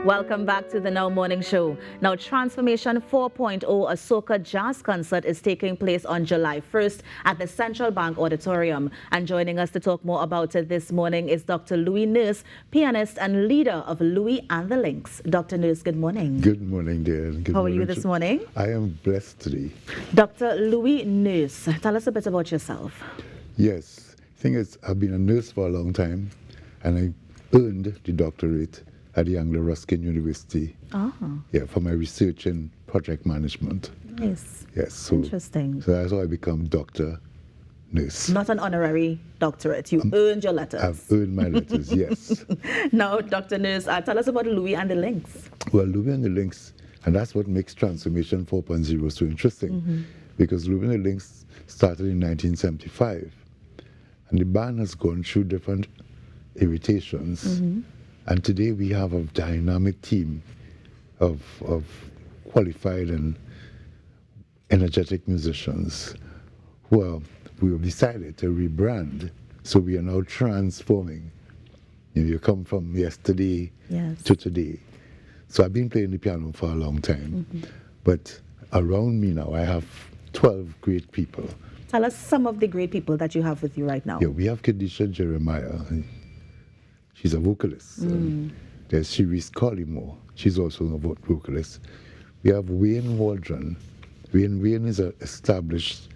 Welcome back to the Now Morning Show. Now, Transformation 4.0, a Soca jazz concert, is taking place on July 1st at the Central Bank Auditorium. And joining us to talk more about it this morning is Dr. Louis Nurse, pianist and leader of Louis and the Lynx. Dr. Nurse, good morning. Good morning, dear. How are you this morning? I am blessed today. Dr. Louis Nurse, tell us a bit about yourself. Yes, the thing is, I've been a nurse for a long time, and I earned the doctorate at the Anglo-Ruskin University. Yeah, for my research in project management. Nice. Yes. So, interesting. So that's how I become Dr. Nurse. Not an honorary doctorate. You earned your letters. I've earned my letters, yes. Now, Dr. Nurse, tell us about Louis and the Lynx. Well, Louis and the Lynx, and that's what makes Transformation 4.0 so interesting. Because Louis and the Lynx started in 1975. And the band has gone through different irritations. And today we have a dynamic team of qualified and energetic musicians who we have decided to rebrand. So we are now transforming. You come from yesterday to today. So I've been playing the piano for a long time. But around me now, I have 12 great people. Tell us some of the great people that you have with you right now. Yeah, we have Kadisha Jeremiah. She's a vocalist. There's Cherise Collymore. She's also a vocalist. We have Wayne Waldron. Wayne is an established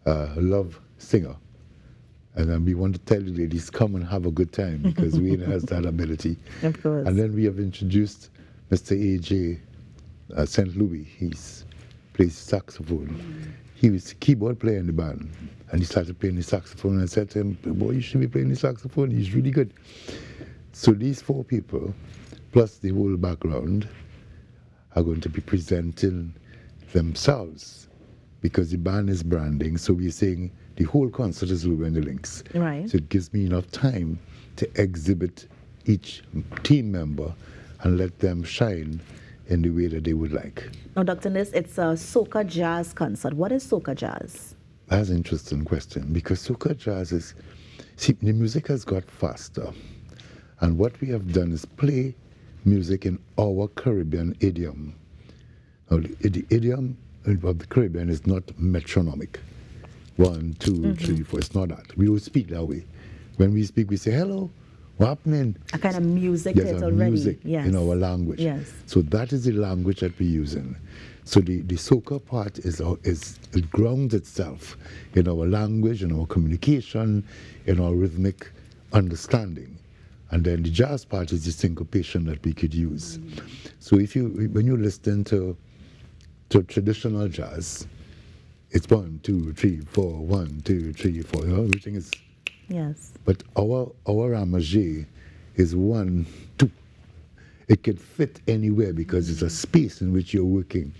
love singer. And we want to tell the ladies, come and have a good time, because Wayne has that ability. Of course. And then we have introduced Mr. A.J. St. Louis. He plays saxophone. He was a keyboard player in the band. And he started playing the saxophone, and I said to him, boy, you should be playing the saxophone. He's really good. So these four people, plus the whole background, are going to be presenting themselves, because the band is branding. So we're saying the whole concert is Louis and the Lynx. Right. So it gives me enough time to exhibit each team member and let them shine in the way that they would like. Now, Dr. Nurse, it's a Soca jazz concert. What is Soca jazz? That's an interesting question, because Soca jazz is, see, the music has got faster. And what we have done is play music in our Caribbean idiom. Now, the idiom of the Caribbean is not metronomic. 1, 2, 3, 4. It's not that. We don't speak that way. When we speak, we say, hello, what's happening? A kind of music There's already. Music in our language. Yes. So that is the language that we're using. So the soca part it grounds itself in our language, in our communication, in our rhythmic understanding. And then the jazz part is the syncopation that we could use. So when you listen to traditional jazz, it's 1, 2, 3, 4, 1, 2, 3, 4. You know, everything is. Yes. But our ramage is 1, 2. It could fit anywhere because it's a space in which you're working.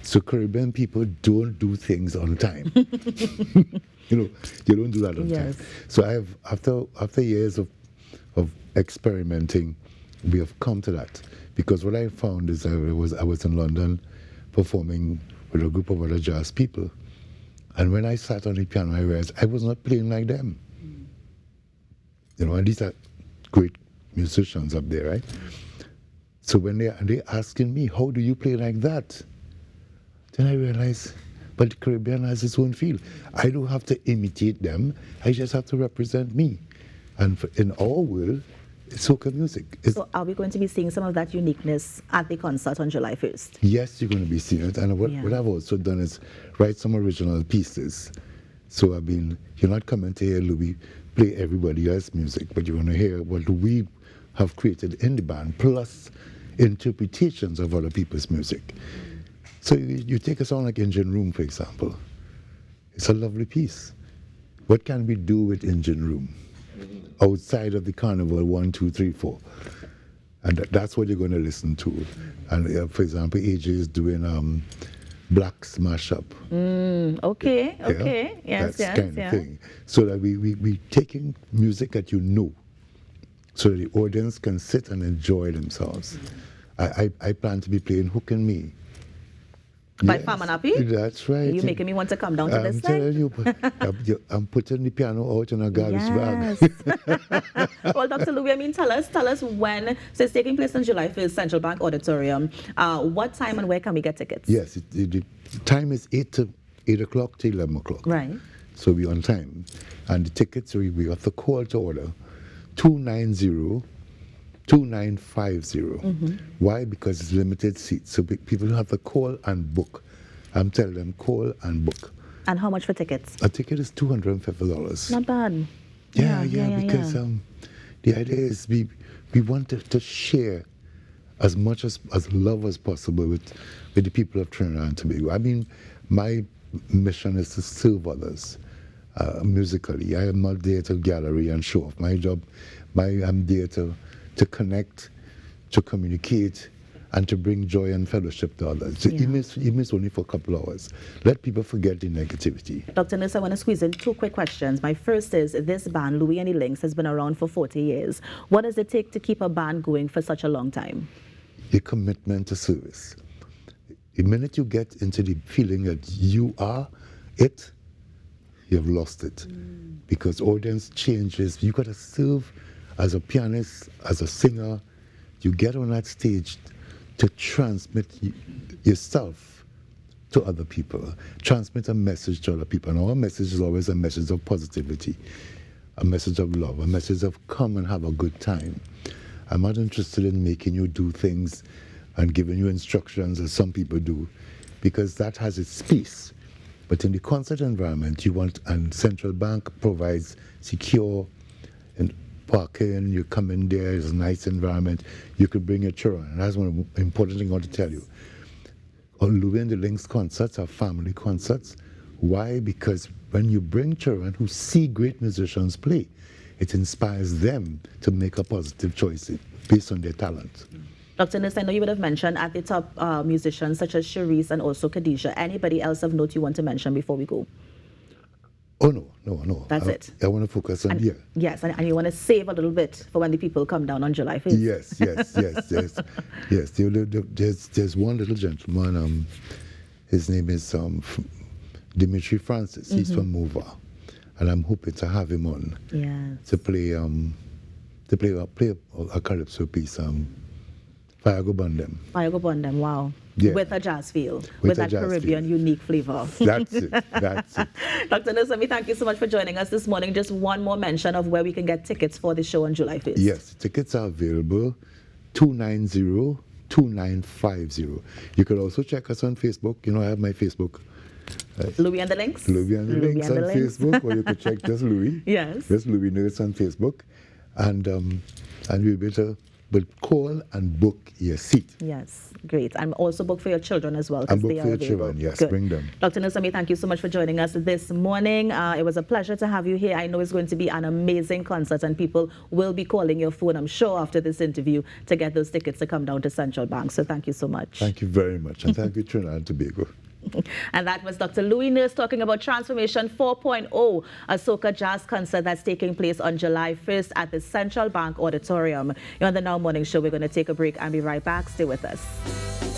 So Caribbean people don't do things on time. You know, they don't do that on time. So I have, after years of experimenting, we have come to that. Because what I found is I was in London performing with a group of other jazz people. And when I sat on the piano, I realized I was not playing like them. You know, and these are great musicians up there, right? So when they're asking me, how do you play like that? Then I realized, but the Caribbean has its own feel. I don't have to imitate them. I just have to represent me. And in our world, it's soca music. So are we going to be seeing some of that uniqueness at the concert on July 1st? Yes, you're going to be seeing it. And what I've also done is write some original pieces. So you're not coming to hear Louis play everybody else's music, but you're going to hear what we have created in the band, plus interpretations of other people's music. So you take a song like Engine Room, for example. It's a lovely piece. What can we do with Engine Room outside of the carnival 1, 2, 3, 4? And that's what you're going to listen to. And for example, AJ is doing Black's mashup. Okay. Yes, that's kind of thing. So that we taking music that you know, so that the audience can sit and enjoy themselves. I plan to be playing Hook and Me. By Yes, Famanapi? that's right. You're making me want to come down to I'm this telling thing. you, I'm putting the piano out in a garbage Yes. bag. Well, Dr. Louis, I mean, tell us when. So it's taking place on July 1st, Central Bank Auditorium. What time and where can we get tickets? Yes, the time is 8 o'clock to 11 o'clock. Right. So we're on time. And the tickets, we have to call to order 290-2950. Why? Because it's limited seats. So people have to call and book. I'm telling them, call and book. And how much for tickets? A ticket is $250. Not bad. Yeah, because the idea is we want to share as much as love as possible with the people of Trinidad and Tobago. I mean, my mission is to serve others musically. I am not there to gallery and show off. My job, I'm there to connect, to communicate, and to bring joy and fellowship to others. So even if only for a couple hours. Let people forget the negativity. Dr. Nurse, I want to squeeze in 2 quick questions. My first is, this band, Louis and the Lynx, has been around for 40 years. What does it take to keep a band going for such a long time? A commitment to service. The minute you get into the feeling that you are it, you've lost it. Because audience changes. You got to serve as a pianist, as a singer. You get on that stage to transmit yourself to other people, transmit a message to other people. And our message is always a message of positivity, a message of love, a message of come and have a good time. I'm not interested in making you do things and giving you instructions as some people do, because that has its piece. But in the concert environment, you want, and Central Bank provides secure and parking, you come in there, it's a nice environment, you could bring your children. And that's one important thing I want to tell you. Louis and the Lynx concerts are family concerts. Why? Because when you bring children who see great musicians play, it inspires them to make a positive choice based on their talent. Dr. Nurse, I know you would have mentioned at the top musicians such as Cherise and also Khadijah. Anybody else of note you want to mention before we go? Oh, no. That's it. I want to focus on here. Yes, and you want to save a little bit for when the people come down on July 1st. Yes. There's one little gentleman, his name is Dimitri Francis. He's from Mova. And I'm hoping to have him on to play a calypso piece, Fire Go Bundem. Fire Go Bundem, wow. Yeah. With a jazz feel, with that Caribbean unique flavor. That's it. Dr. Nurse, thank you so much for joining us this morning. Just one more mention of where we can get tickets for the show on July 1st. Yes, tickets are available, 290-2950. You can also check us on Facebook. You know, I have my Facebook. Louis and the Lynx? Louis and the Lynx on Facebook, or you could check just Louis. Yes. Just Louis Nurse on Facebook. And we'll be able to call and book your seat. Yes, great. And also book for your children as well. And book for your children, yes, Good. bring them. Dr. Nurse, thank you so much for joining us this morning. It was a pleasure to have you here. I know it's going to be an amazing concert and people will be calling your phone, I'm sure, after this interview to get those tickets to come down to Central Bank. So thank you so much. Thank you very much. And thank you, Trinidad and Tobago. And that was Dr. Louis Nurse talking about Transformation 4.0, a soca jazz concert that's taking place on July 1st at the Central Bank Auditorium. You're on the Now Morning Show. We're going to take a break and be right back. Stay with us.